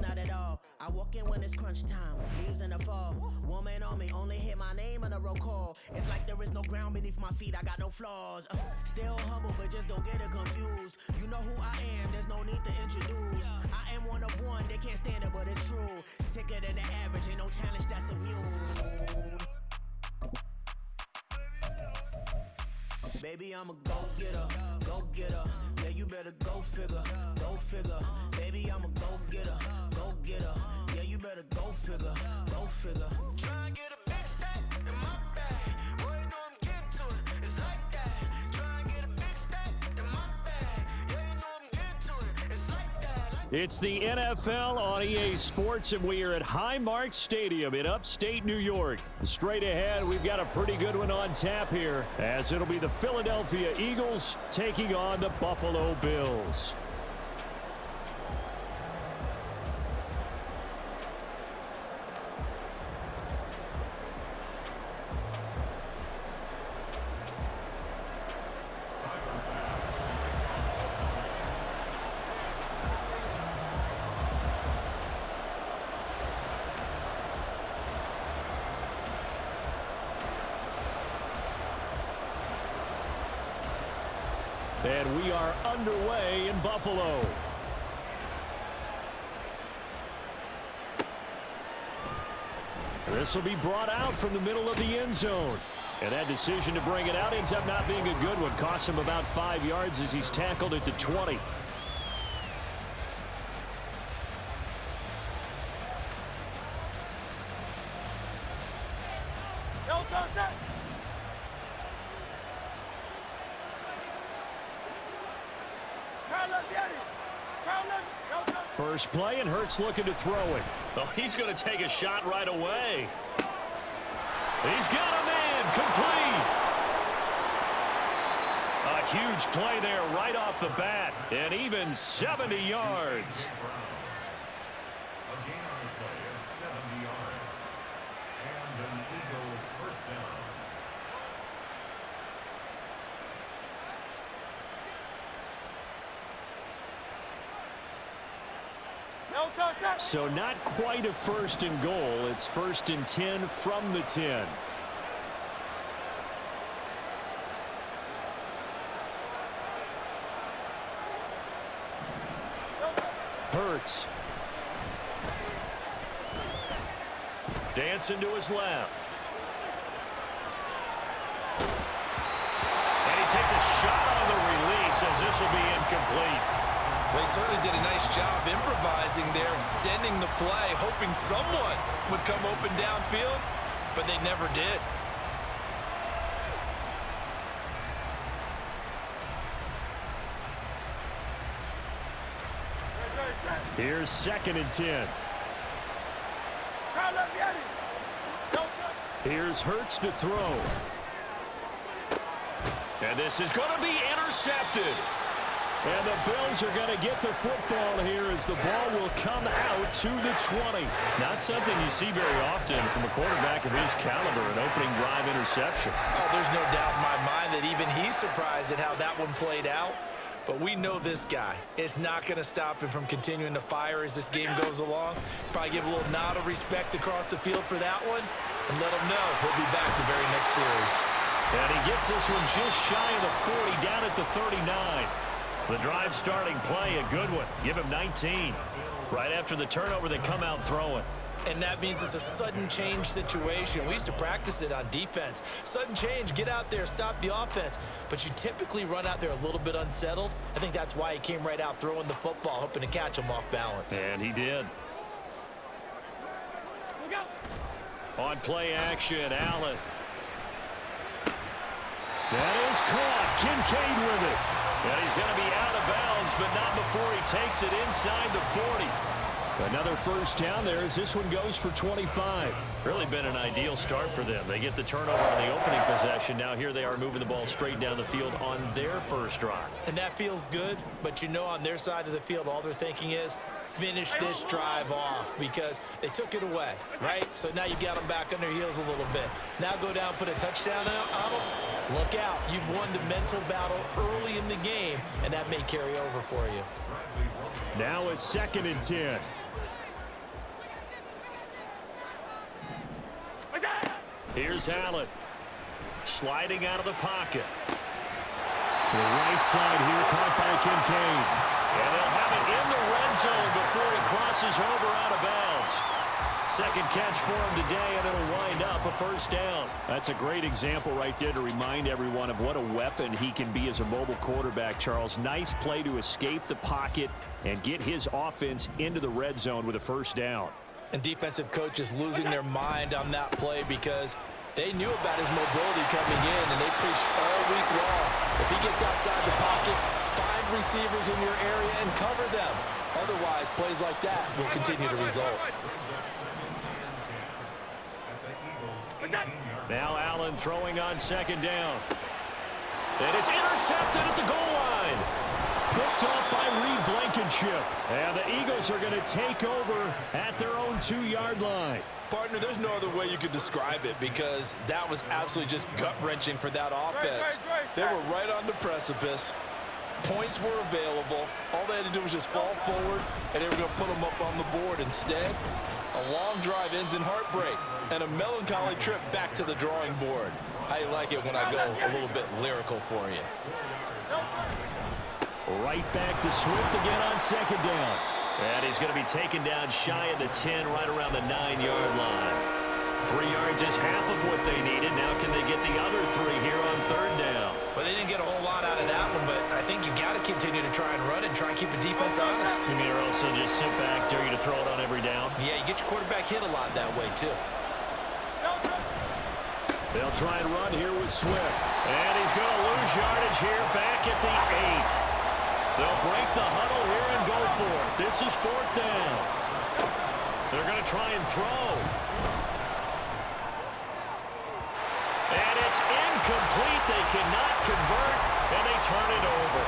not at all. I walk in when it's crunch time, leaves in the fall. Woman on me, only hit my name on a roll call. It's like there is no ground beneath my feet, I got no flaws. Still humble, but just don't get it confused. You know who I am, there's no need to introduce. I am one of one, they can't stand it, but it's true. Sicker than the average, ain't no challenge that's immune. Baby, I'm a go-getter, go-getter. Yeah, you better go figure, go figure. Baby, I'm a go-getter, go-getter. Yeah, you better go figure, go figure. Try and get a big stack in my bag. Boy, you know I'm getting to it, it's like that. Try and get a big stack in my bag. Yeah, you know I'm getting to it, it's like that. It's the NFL on EA Sports, and we are at Highmark Stadium in upstate New York. Straight ahead, we've got a pretty good one on tap here, as it'll be the Philadelphia Eagles taking on the Buffalo Bills. And we are underway in Buffalo. This will be brought out from the middle of the end zone. And that decision to bring it out ends up not being a good one. Cost him about 5 yards as he's tackled at the 20. First play, and Hurts looking to throw it. Oh, he's going to take a shot right away. He's got him in, complete. A huge play there right off the bat, and even 70 yards. A gain on the play of 70 yards. And an Eagle first down. So not quite a first and goal. It's first and 10 from the 10. Hurts. Dancing to his left. And he takes a shot on the release as this will be incomplete. Well, he certainly did a nice job improvising there, extending the play, hoping someone would come open downfield, but they never did. Here's second and 10. Here's Hurts to throw. And this is going to be intercepted. And the Bills are going to get the football here as the ball will come out to the 20. Not something you see very often from a quarterback of his caliber, an opening drive interception. Oh, there's no doubt in my mind that even he's surprised at how that one played out. But we know this guy is not going to stop him from continuing to fire as this game goes along. Probably give a little nod of respect across the field for that one and let him know he'll be back the very next series. And he gets this one just shy of the 40, down at the 39. The drive starting play, a good one. Give him 19. Right after the turnover, they come out throwing. And that means it's a sudden change situation. We used to practice it on defense. Sudden change, get out there, stop the offense. But you typically run out there a little bit unsettled. I think that's why he came right out throwing the football, hoping to catch him off balance. And he did. Look out. On play action, Allen. That is caught. Kincaid with it. And he's going to be out of bounds, but not before he takes it inside the 40. Another first down there as this one goes for 25. Really been an ideal start for them. They get the turnover on the opening possession. Now here they are moving the ball straight down the field on their first drive. And that feels good, but you know on their side of the field, all they're thinking is finish this drive off because they took it away, right? So now you got them back on their heels a little bit. Now go down, put a touchdown on them. Look out. You've won the mental battle early in the game, and that may carry over for you. Now a second and 10. Here's Allen. Sliding out of the pocket. The right side here caught by Kincaid. And they'll have it in the red zone before he crosses over out of bounds. Second catch for him today, and it'll wind up a first down. That's a great example right there to remind everyone of what a weapon he can be as a mobile quarterback, Charles. Nice play to escape the pocket and get his offense into the red zone with a first down. And defensive coaches losing their mind on that play because they knew about his mobility coming in, and they preached all week long. If he gets outside the pocket, find receivers in your area and cover them. Otherwise, plays like that will continue to result. Now Allen throwing on second down. And it's intercepted at the goal line. Picked off by Reed Blankenship. And the Eagles are going to take over at their own 2-yard line. Partner, there's no other way you could describe it because that was absolutely just gut-wrenching for that offense. They were right on the precipice. Points were available. All they had to do was just fall forward, and they were going to put them up on the board. Instead, a long drive ends in heartbreak and a melancholy trip back to the drawing board. I like it when I go a little bit lyrical for you. Right back to Swift again on second down. And he's going to be taken down shy of the 10, right around the 9-yard line. 3 yards is half of what they needed. Now can they get the other 3 here on third down? Well, they didn't get a whole lot out of that one, but I think you've got to continue to try and run and try and keep the defense honest. You mean, or also just sit back, dare you to throw it on every down? Yeah, you get your quarterback hit a lot that way, too. They'll try and run here with Swift. And he's going to lose yardage here back at the 8. They'll break the huddle here and go for it. This is fourth down. They're going to try and throw. And it's incomplete. They cannot convert, and they turn it over.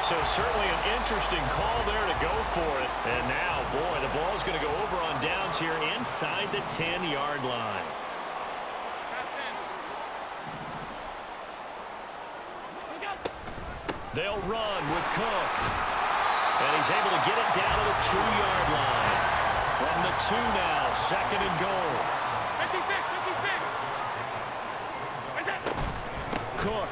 So certainly an interesting call there to go for it. And now, boy, the ball's going to go over on downs here inside the 10-yard line. They'll run with Cook. And he's able to get it down to the 2-yard line. From the 2 now, second and goal. 56. Cook.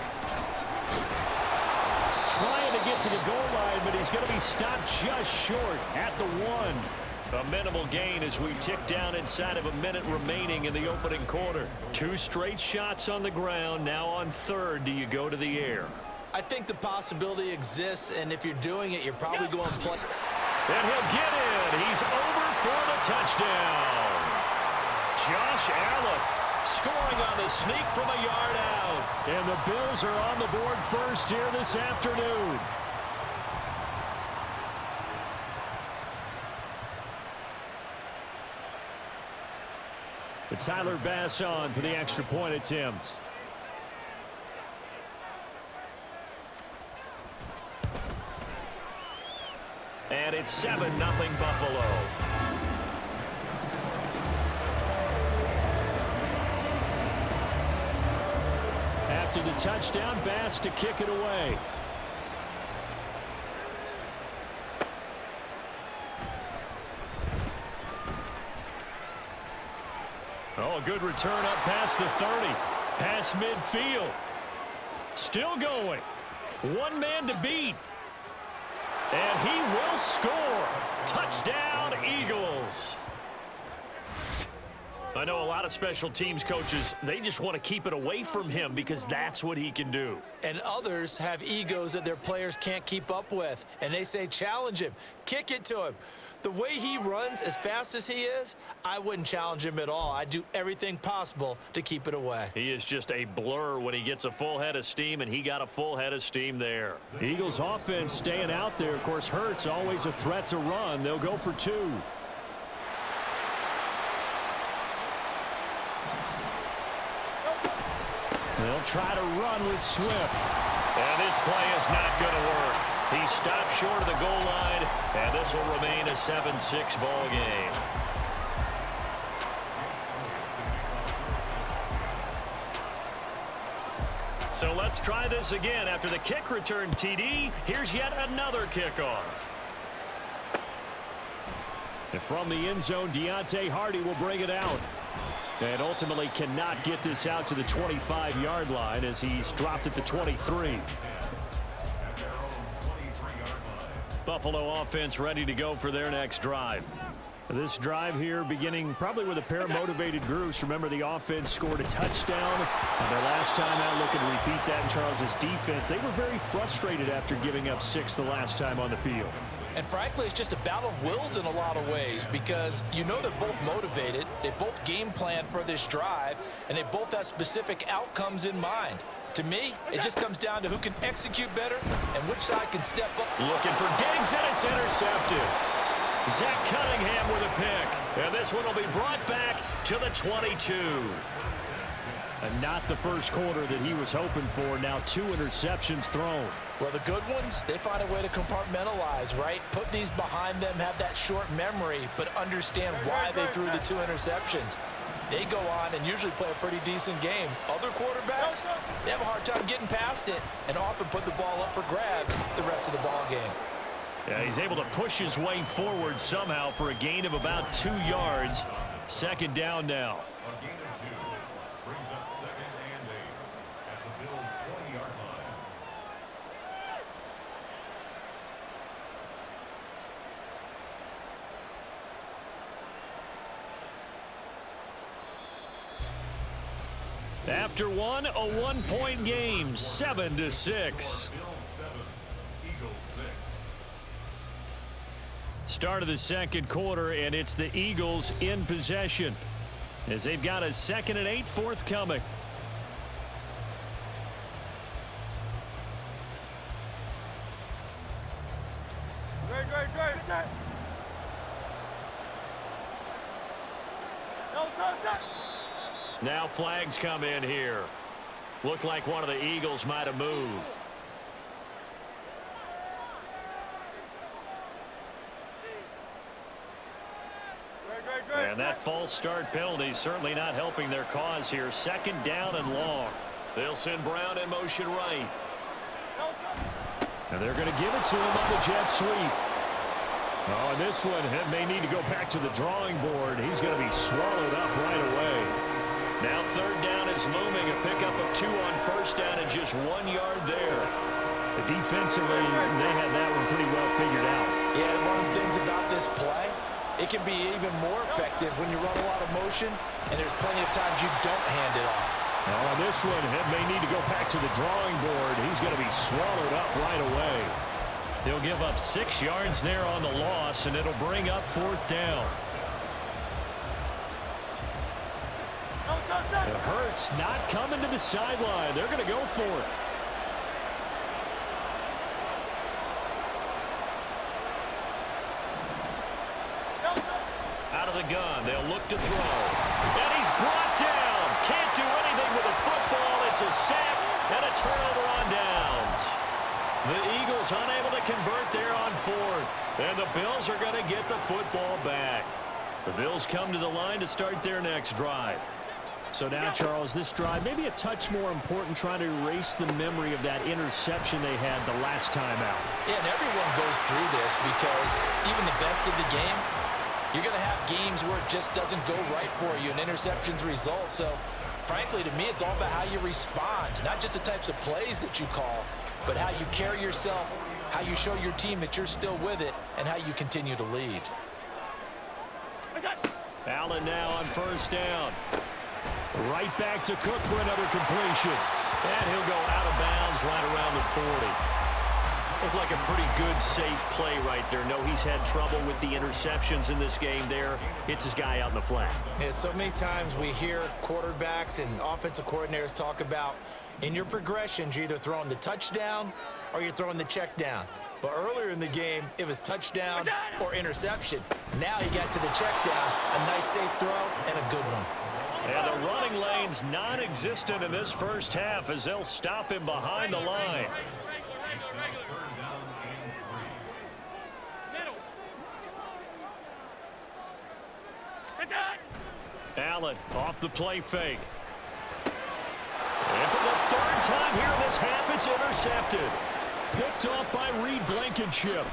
Trying to get to the goal line, but he's going to be stopped just short at the 1. A minimal gain as we tick down inside of a minute remaining in the opening quarter. 2 straight shots on the ground. Now on third, do you go to the air? I think the possibility exists, and if you're doing it, you're probably going to play. And he'll get in. He's over for the touchdown. Josh Allen scoring on the sneak from a yard out. And the Bills are on the board first here this afternoon. But Tyler Bass on for the extra point attempt. And it's 7-0 Buffalo. After the touchdown, Bass to kick it away. Oh, a good return up past the 30. Past midfield. Still going. One man to beat. And he will score. Touchdown, Eagles. I know a lot of special teams coaches, they just want to keep it away from him because that's what he can do. And others have egos that their players can't keep up with. And they say, challenge him. Kick it to him. The way he runs as fast as he is, I wouldn't challenge him at all. I'd do everything possible to keep it away. He is just a blur when he gets a full head of steam, and he got a full head of steam there. Eagles offense staying out there. Of course, Hurts always a threat to run. They'll go for 2. They'll try to run with Swift. And this play is not going to work. He stopped short of the goal line, and this will remain a 7-6 ball game. So let's try this again. After the kick return TD, here's yet another kickoff. And from the end zone, Deontay Hardy will bring it out. And ultimately cannot get this out to the 25-yard line as he's dropped at the 23. Buffalo offense ready to go for their next drive. This drive here beginning probably with a pair of motivated groups. Remember, the offense scored a touchdown. And their last time out, looking to repeat that in Charles's defense. They were very frustrated after giving up 6 the last time on the field. And frankly, it's just a battle of wills in a lot of ways because you know they're both motivated. They both game plan for this drive, and they both have specific outcomes in mind. To me, it just comes down to who can execute better and which side can step up. Looking for Diggs, and it's intercepted. Zach Cunningham with a pick. And this one will be brought back to the 22. And not the first quarter that he was hoping for. Now 2 interceptions thrown. Well, the good ones, they find a way to compartmentalize, right? Put these behind them, have that short memory, but understand why they threw the 2 interceptions. They go on and usually play a pretty decent game. Other quarterbacks, they have a hard time getting past it and often put the ball up for grabs the rest of the ball game. Yeah, he's able to push his way forward somehow for a gain of about 2 yards. Second down now. A gain of 2 brings up 2nd and 8 at the Bills' 20-yard line. After one, a 1-point game, 7-6. Bills 7, Eagles 6. Start of the second quarter, and it's the Eagles in possession as they've got a 2nd and 8 forthcoming. Now flags come in here. Looked like one of the Eagles might have moved. And that false start penalty certainly not helping their cause here. 2nd down and long. They'll send Brown in motion right. And they're going to give it to him on the jet sweep. Oh, and this one may need to go back to the drawing board. He's going to be swallowed up right away. Now 3rd down is looming. A pickup of 2 on 1st down and just 1 yard there. Defensively, they had that one pretty well figured out. Yeah, one of the things about this play, it can be even more effective when you run a lot of motion and there's plenty of times you don't hand it off. Oh, this one may need to go back to the drawing board. He's going to be swallowed up right away. They'll give up 6 yards there on the loss, and it'll bring up 4th down. It hurts not coming to the sideline. They're going to go for it. Out of the gun, they'll look to throw. And he's brought down. Can't do anything with a football. It's a sack and a turnover on downs. The Eagles unable to convert there on 4th. And the Bills are going to get the football back. The Bills come to the line to start their next drive. So now, Charles, this drive maybe a touch more important, trying to erase the memory of that interception they had the last time out. Yeah, and everyone goes through this because even the best of the game, you're going to have games where it just doesn't go right for you, and interceptions result. So, frankly, to me, it's all about how you respond, not just the types of plays that you call, but how you carry yourself, how you show your team that you're still with it, and how you continue to lead. Allen now on 1st down. Right back to Cook for another completion. And he'll go out of bounds right around the 40. Looked like a pretty good, safe play right there. No, he's had trouble with the interceptions in this game there. Hits his guy out in the flat. Yeah, so many times we hear quarterbacks and offensive coordinators talk about in your progressions, you're either throwing the touchdown or you're throwing the check down. But earlier in the game, it was touchdown or interception. Now he got to the check down, a nice safe throw and a good one. And the running lane's non-existent in this first half as they'll stop him behind the line. Allen off the play fake. And for the 3rd time here in this half, it's intercepted. Picked off by Reed Blankenship.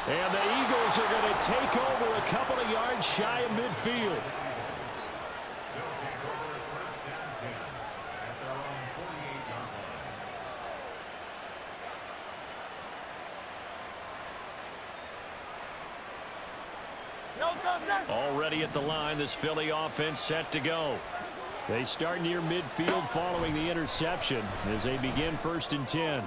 And the Eagles are going to take over a couple of yards shy of midfield. Already at the line, this Philly offense set to go. They start near midfield following the interception as they begin 1st and 10.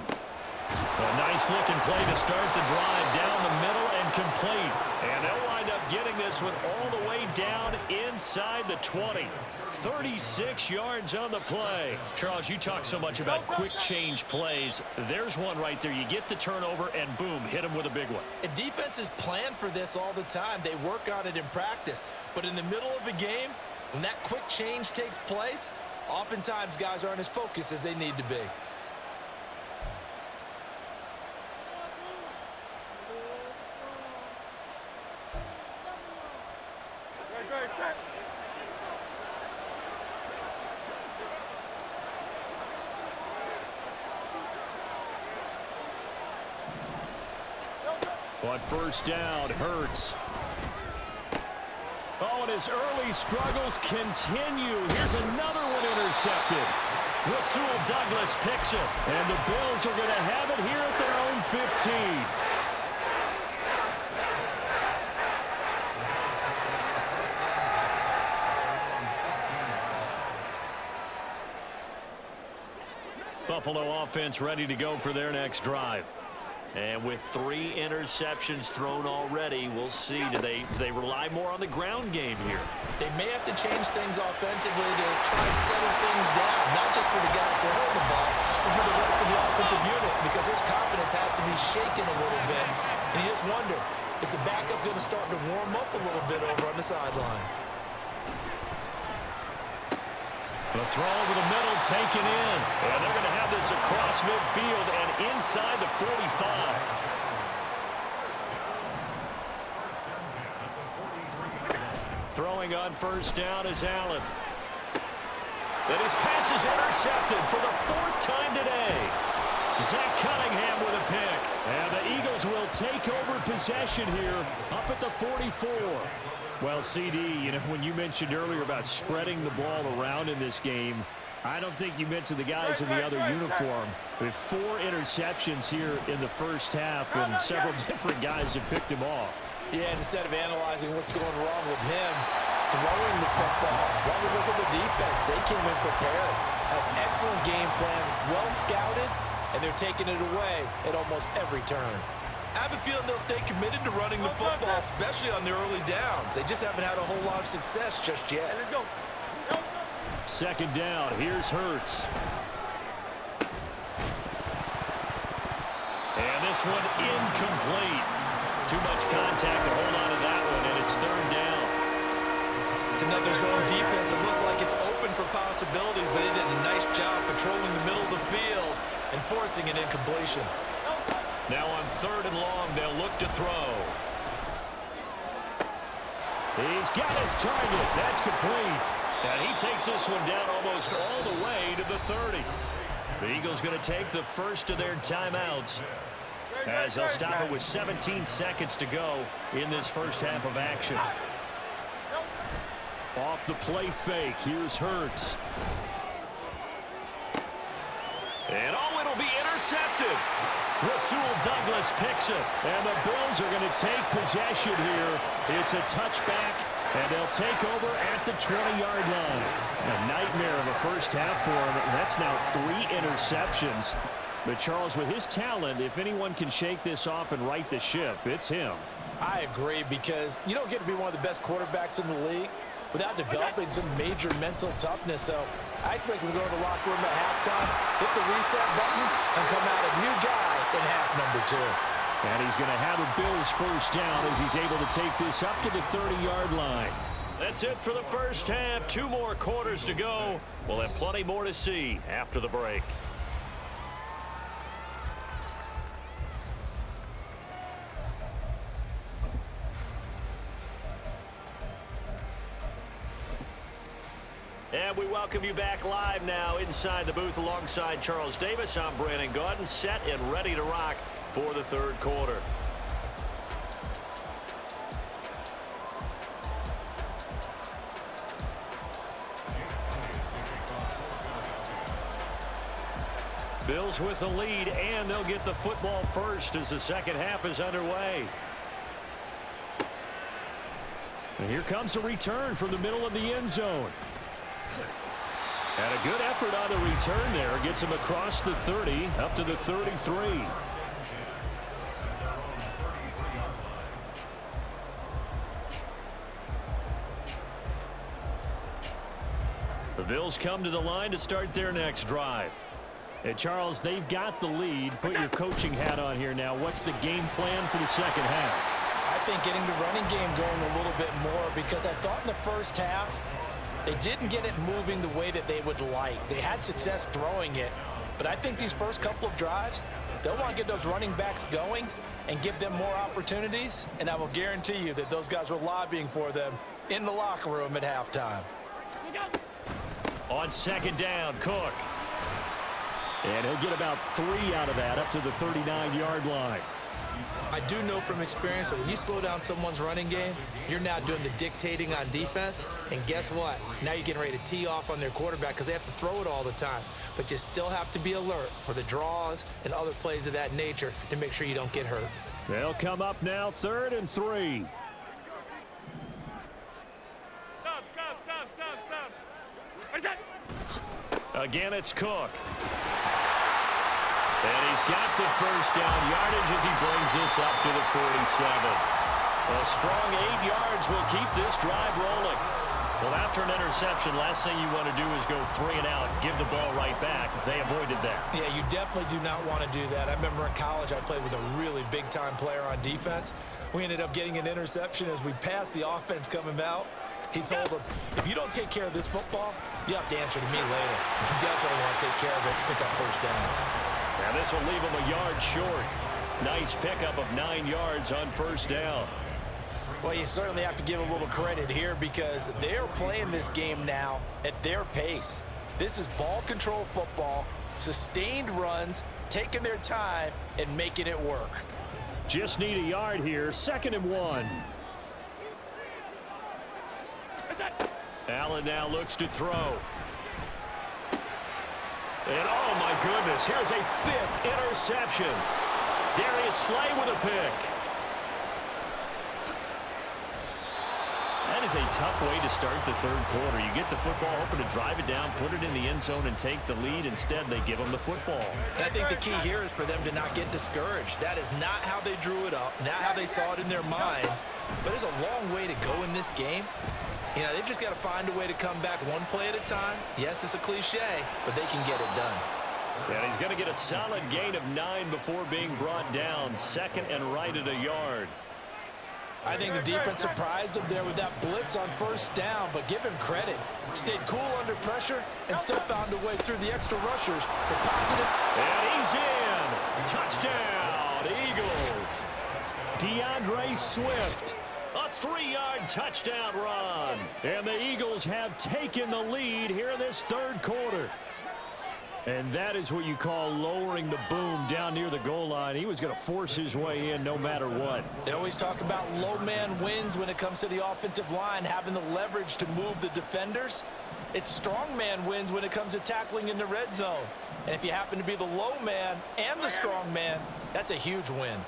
A nice looking play to start the drive down the middle and complete. And they'll wind up getting this one all the way down inside the 20. 36 yards on the play. Charles, you talk so much about quick change plays. There's one right there. You get the turnover and boom, hit them with a big one. And defenses plan for this all the time. They work on it in practice. But in the middle of a game, when that quick change takes place, oftentimes guys aren't as focused as they need to be. On 1st down, Hurts. Oh, and his early struggles continue. Here's another one intercepted. Rasul Douglas picks it. And the Bills are going to have it here at their own 15. Buffalo offense ready to go for their next drive. And with 3 interceptions thrown already, we'll see. Do they rely more on the ground game here? They may have to change things offensively to try and settle things down, not just for the guy throwing the ball, but for the rest of the offensive unit, because his confidence has to be shaken a little bit. And you just wonder, is the backup going to start to warm up a little bit over on the sideline? The throw over the middle taken in. And they're going to have this across midfield and inside the 45. Throwing on 1st down is Allen. And his pass is intercepted for the 4th time today. Zach Cunningham with a pick. And the Eagles will take over possession here up at the 44. Well, CD, you know, when you mentioned earlier about spreading the ball around in this game, I don't think you mentioned the guys in the other uniform. With 4 interceptions here in the 1st half, and several different guys have picked him off. Yeah, and instead of analyzing what's going wrong with him throwing the football, why we look at the defense? They came in prepared. An excellent game plan, well scouted, and they're taking it away at almost every turn. I have a feeling they'll stay committed to running the football, especially on their early downs. They just haven't had a whole lot of success just yet. 2nd down, here's Hurts. And this one incomplete. Too much contact to hold on to that one, and it's 3rd down. It's another zone defense. It looks like it's open for possibilities, but they did a nice job patrolling the middle of the field and forcing an incompletion. Now on 3rd and long, they'll look to throw. He's got his target. That's complete. And he takes this one down almost all the way to the 30. The Eagles going to take the first of their timeouts as they'll stop it with 17 seconds to go in this 1st half of action. Off the play fake, here's Hurts. And oh, it'll be intercepted. Rasul Douglas picks it. And the Bills are going to take possession here. It's a touchback, and they'll take over at the 20-yard line. A nightmare of a 1st half for him. That's now 3 interceptions. But Charles, with his talent, if anyone can shake this off and right the ship, it's him. I agree, because you don't get to be one of the best quarterbacks in the league without developing some major mental toughness. So I expect him to go to the locker room at halftime, hit the reset button, and come out a new guy in half number 2. And he's going to have the Bills 1st down as he's able to take this up to the 30-yard line. That's it for the 1st half. 2 more quarters to go. We'll have plenty more to see after the break. And we welcome you back live now inside the booth alongside Charles Davis. I'm Brandon Gaudin, set and ready to rock for the 3rd quarter. Bills with the lead, and they'll get the football first as the 2nd half is underway. And here comes a return from the middle of the end zone. And a good effort on the return there. Gets him across the 30, up to the 33. The Bills come to the line to start their next drive. And Charles, they've got the lead. Put your coaching hat on here now. What's the game plan for the second half? I think getting the running game going a little bit more, because I thought in the first half they didn't get it moving the way that they would like. They had success throwing it, but I think these first couple of drives, they'll want to get those running backs going and give them more opportunities, and I will guarantee you that those guys were lobbying for them in the locker room at halftime. On second down, Cook. And he'll get about 3 out of that, up to the 39-yard line. I do know from experience that when you slow down someone's running game, you're now doing the dictating on defense. And guess what? Now you're getting ready to tee off on their quarterback because they have to throw it all the time. But you still have to be alert for the draws and other plays of that nature to make sure you don't get hurt. They'll come up now, 3rd and 3. Again, it's Cook. And he's got the first down yardage as he brings this up to the 47. A strong 8 yards will keep this drive rolling. Well, after an interception, last thing you want to do is go 3 and out, give the ball right back. They avoided that. Yeah, you definitely do not want to do that. I remember in college I played with a really big-time player on defense. We ended up getting an interception as we passed the offense coming out. He told him, if you don't take care of this football, you have to answer to me later. You definitely want to take care of it and pick up first downs. Now this will leave him a yard short. Nice pickup of 9 yards on first down. Well, you certainly have to give a little credit here because they're playing this game now at their pace. This is ball control football, sustained runs, taking their time and making it work. Just need a yard here, 2nd and 1. Allen now looks to throw. And oh my goodness, here's a 5th interception. Darius Slay with a pick. That is a tough way to start the 3rd quarter. You get the football, hoping to drive it down, put it in the end zone, and take the lead. Instead, they give them the football. And I think the key here is for them to not get discouraged. That is not how they drew it up, not how they saw it in their minds. But there's a long way to go in this game. You know, they've just got to find a way to come back one play at a time. Yes, it's a cliche, but they can get it done. And he's going to get a solid gain of 9 before being brought down. 2nd and right at a yard. I think the defense surprised him there with that blitz on first down, but give him credit. Stayed cool under pressure and still found a way through the extra rushers for positive. And he's in. Touchdown, Eagles. DeAndre Swift. A 3-yard touchdown run. And the Eagles have taken the lead here in this 3rd quarter. And that is what you call lowering the boom down near the goal line. He was going to force his way in no matter what. They always talk about low man wins when it comes to the offensive line, having the leverage to move the defenders. It's strong man wins when it comes to tackling in the red zone. And if you happen to be the low man and the strong man, that's a huge win.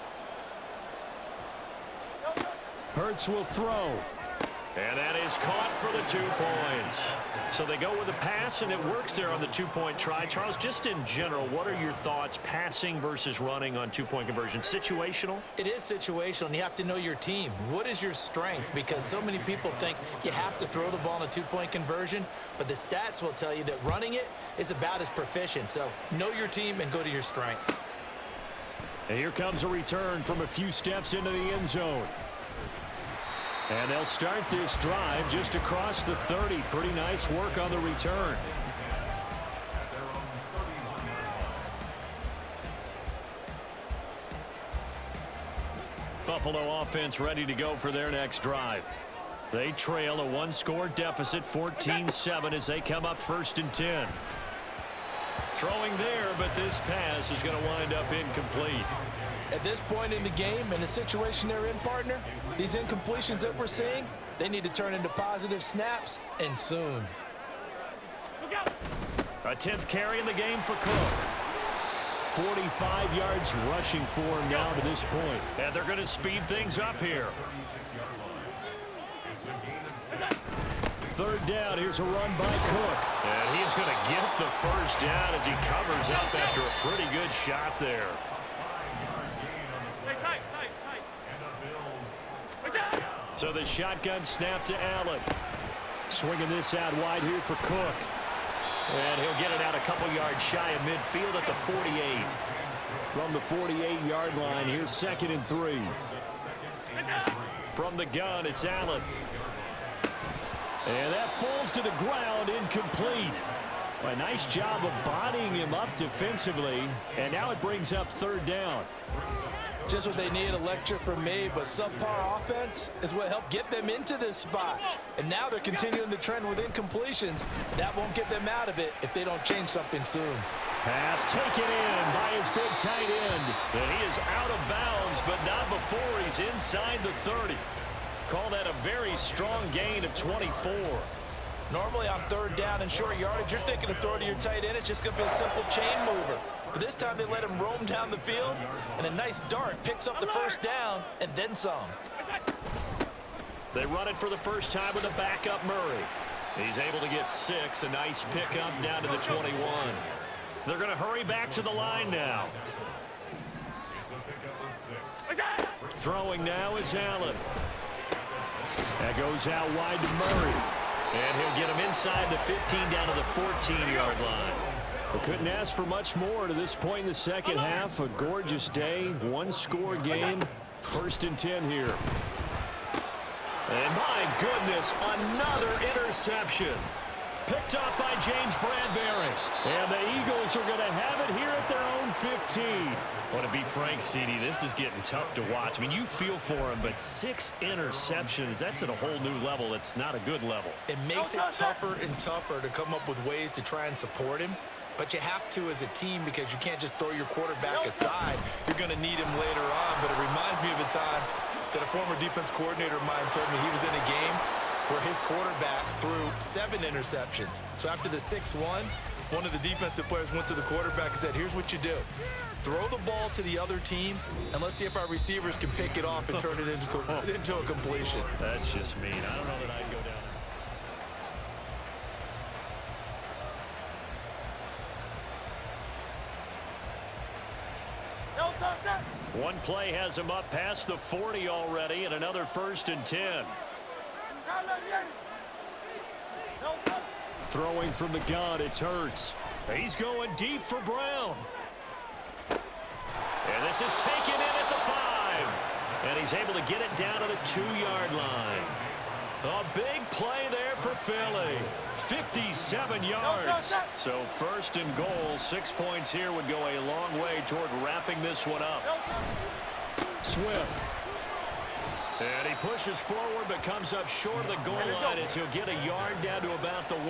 Hurts will throw. And that is caught for the 2 points. So they go with a pass, and it works there on the 2-point try. Charles, just in general, what are your thoughts passing versus running on 2-point conversion? Situational? It is situational, and you have to know your team. What is your strength? Because so many people think you have to throw the ball in a 2-point conversion, but the stats will tell you that running it is about as proficient. So know your team and go to your strength. And here comes a return from a few steps into the end zone. And they'll start this drive just across the 30. Pretty nice work on the return. Buffalo offense ready to go for their next drive. They trail a 1-score deficit, 14-7 as they come up 1st and 10. Throwing there, but this pass is going to wind up incomplete. At this point in the game, in the situation they're in, partner, these incompletions that we're seeing, they need to turn into positive snaps, and soon. A 10th carry in the game for Cook. 45 yards rushing for him now to this point. And they're going to speed things up here. Third down. Here's a run by Cook. And he's going to get the first down as he covers up after a pretty good shot there. So the shotgun snap to Allen. Swinging this out wide here for Cook. And he'll get it out a couple yards shy of midfield at the 48. From the 48-yard line, here's 2nd and 3. From the gun, it's Allen. And that falls to the ground, incomplete. A nice job of bodying him up defensively. And now it brings up 3rd down. Just what they need, a lecture from me, but subpar offense is what helped get them into this spot. And now they're continuing the trend with incompletions. That won't get them out of it if they don't change something soon. Pass taken in by his big tight end. And he is out of bounds, but not before he's inside the 30. Call that a very strong gain of 24. Normally on 3rd down and short yardage, you're thinking of throwing to your tight end. It's just going to be a simple chain mover. But this time they let him roam down the field, and a nice dart picks up the first down and then some. They run it for the first time with a backup Murray. He's able to get 6, a nice pickup down to the 21. They're going to hurry back to the line now. Throwing now is Allen. That goes out wide to Murray. And he'll get him inside the 15 down to the 14-yard line. We couldn't ask for much more to this point in the second half. A gorgeous day, one-score game. 1st and 10 here. And my goodness, another interception. Picked up by James Bradbury. And the Eagles are going to have it here at their own 15. Well, to be frank, CD, this is getting tough to watch. I mean, you feel for him, but 6 interceptions, that's at a whole new level. It's not a good level. It makes it tougher and tougher to come up with ways to try and support him. But you have to as a team because you can't just throw your quarterback aside. You're going to need him later on. But it reminds me of a time that a former defense coordinator of mine told me he was in a game where his quarterback threw 7 interceptions. So after the 6th one of the defensive players went to the quarterback and said, here's what you do. Throw the ball to the other team, and let's see if our receivers can pick it off and turn it into a completion. That's just mean. I don't know that I'd go down. One play has him up past the 40 already, and another 1st and 10. Throwing from the gun, it's Hurts. He's going deep for Brown. And this is taken in at the 5. And he's able to get it down to the 2-yard line. A big play there for Philly. 57 yards. So 1st and goal, 6 points here would go a long way toward wrapping this one up. Swift. And he pushes forward but comes up short of the goal line as he'll get a yard down to about the 1.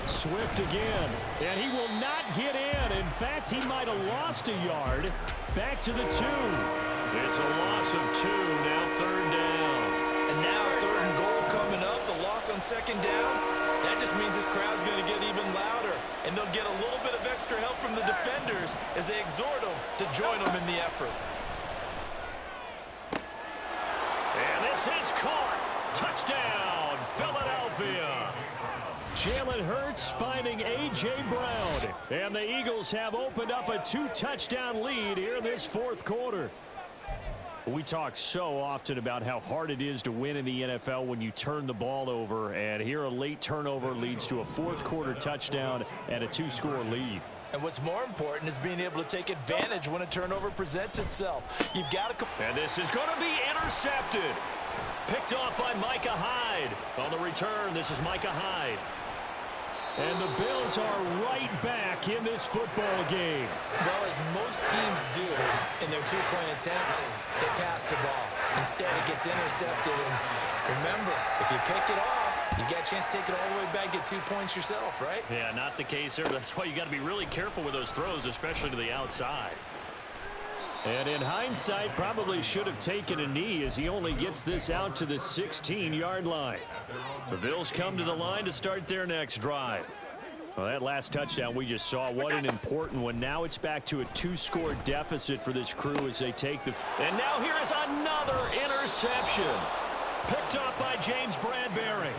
Swift again. And he will not get in. In fact, he might have lost a yard. Back to the 2. It's a loss of 2, now 3rd down. And now 3rd and goal coming up, the loss on 2nd down. That just means this crowd's going to get even louder. And they'll get a little bit of extra help from the defenders as they exhort them to join them in the effort. And this is caught. Touchdown, Philadelphia. Jalen Hurts finding A.J. Brown. And the Eagles have opened up a 2-touchdown lead here in this 4th quarter. We talk so often about how hard it is to win in the NFL when you turn the ball over, and here a late turnover leads to a 4th quarter touchdown and a 2-score lead. And what's more important is being able to take advantage when a turnover presents itself. You've got to... And this is going to be intercepted. Picked off by Micah Hyde. On the return, this is Micah Hyde. And the Bills are right back in this football game. Well, as most teams do in their 2-point attempt, they pass the ball. Instead, it gets intercepted. And remember, if you pick it off, you got a chance to take it all the way back, get 2 points yourself, right? Yeah, not the case here. That's why you got to be really careful with those throws, especially to the outside. And in hindsight, probably should have taken a knee as he only gets this out to the 16-yard line. The Bills come to the line to start their next drive. Well, that last touchdown we just saw, what an important one. Now it's back to a 2-score deficit for this crew as they take the... And now here is another interception. Picked up by James Bradbury.